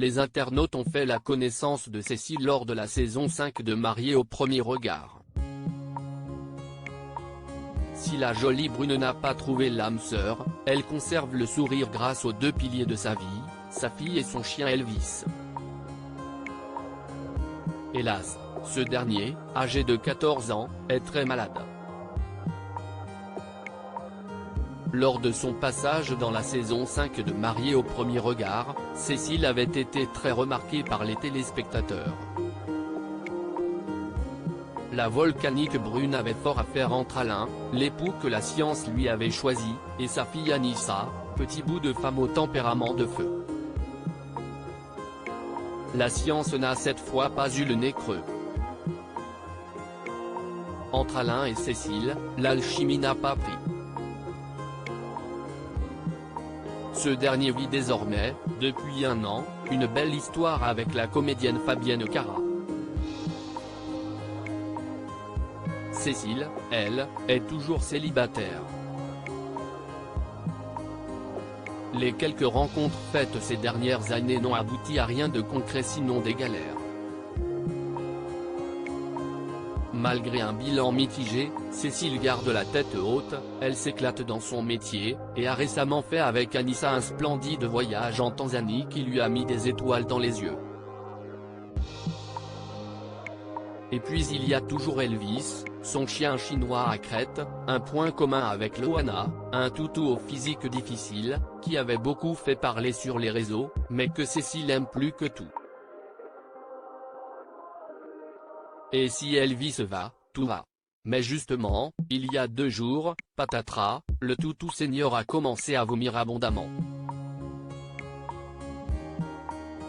les internautes ont fait la connaissance de Cécile lors de la saison 5 de Mariés au premier regard. Si la jolie brune n'a pas trouvé l'âme sœur, elle conserve le sourire grâce aux deux piliers de sa vie, sa fille et son chien Elvis. Hélas, ce dernier, âgé de 14 ans, est très malade. Lors de son passage dans la saison 5 de Mariés au premier regard, Cécile avait été très remarquée par les téléspectateurs. La volcanique brune avait fort à faire entre Alain, l'époux que la science lui avait choisi, et sa fille Anissa, petit bout de femme au tempérament de feu. La science n'a cette fois pas eu le nez creux. Entre Alain et Cécile, l'alchimie n'a pas pris. Ce dernier vit désormais, depuis un an, une belle histoire avec la comédienne Fabienne Cara. Cécile, elle, est toujours célibataire. Les quelques rencontres faites ces dernières années n'ont abouti à rien de concret sinon des galères. Malgré un bilan mitigé, Cécile garde la tête haute, elle s'éclate dans son métier, et a récemment fait avec Anissa un splendide voyage en Tanzanie qui lui a mis des étoiles dans les yeux. Et puis il y a toujours Elvis, son chien chinois à Crète, un point commun avec Loana, un toutou au physique difficile, qui avait beaucoup fait parler sur les réseaux, mais que Cécile aime plus que tout. Et si Elvis va, tout va. Mais justement, il y a 2 jours, patatras, le toutou senior a commencé à vomir abondamment.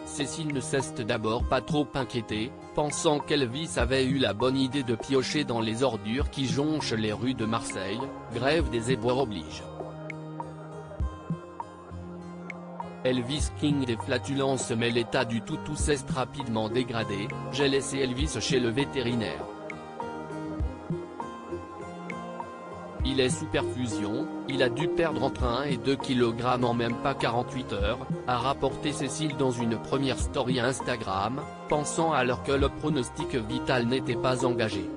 Cécile ne cesse d'abord pas trop inquiéter, pensant qu'Elvis avait eu la bonne idée de piocher dans les ordures qui jonchent les rues de Marseille, grève des éboueurs oblige. Elvis King des flatulences mais l'état du toutou s'est rapidement dégradé, j'ai laissé Elvis chez le vétérinaire. Il est sous perfusion, il a dû perdre entre 1 et 2 kg en même pas 48 heures, a rapporté Cécile dans une première story Instagram, pensant alors que le pronostic vital n'était pas engagé.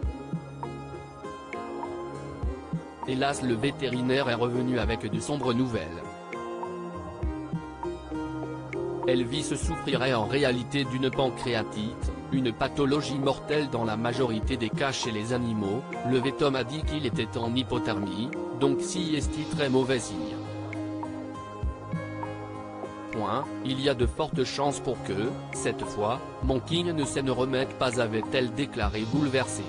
Hélas, le vétérinaire est revenu avec de sombres nouvelles. Elvis souffrirait en réalité d'une pancréatite, une pathologie mortelle dans la majorité des cas chez les animaux. Le vet-homme a dit qu'il était en hypothermie, donc si est très mauvais signe. Il y a de fortes chances pour que, cette fois, mon king ne se remette pas, avait-elle déclaré bouleversée.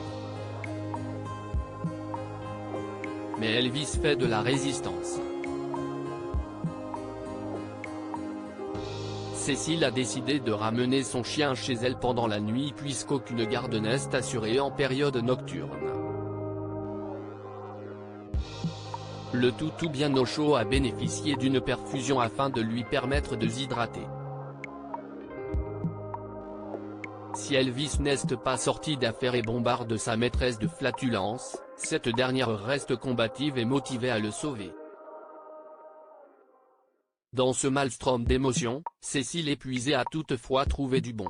Mais Elvis fait de la résistance. Cécile a décidé de ramener son chien chez elle pendant la nuit puisqu'aucune garde n'est assurée en période nocturne. Le toutou bien au chaud a bénéficié d'une perfusion afin de lui permettre de s'hydrater. Si Elvis n'est pas sorti d'affaire et bombarde sa maîtresse de flatulence, cette dernière reste combative et motivée à le sauver. Dans ce maelstrom d'émotions, Cécile épuisée a toutefois trouvé du bon.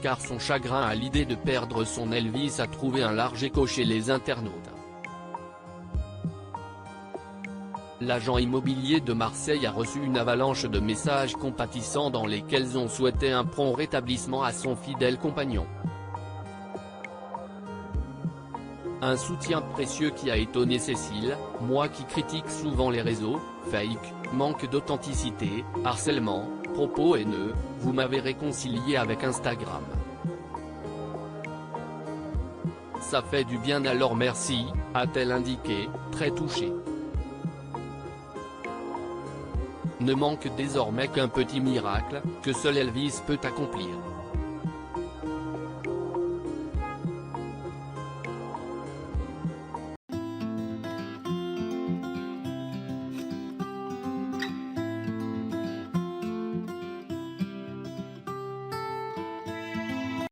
Car son chagrin à l'idée de perdre son Elvis a trouvé un large écho chez les internautes. L'agent immobilier de Marseille a reçu une avalanche de messages compatissants dans lesquels on souhaitait un prompt rétablissement à son fidèle compagnon. Un soutien précieux qui a étonné Cécile, moi qui critique souvent les réseaux, fake, manque d'authenticité, harcèlement, propos haineux, vous m'avez réconcilié avec Instagram. Ça fait du bien alors merci, a-t-elle indiqué, très touchée. Ne manque désormais qu'un petit miracle, que seul Elvis peut accomplir.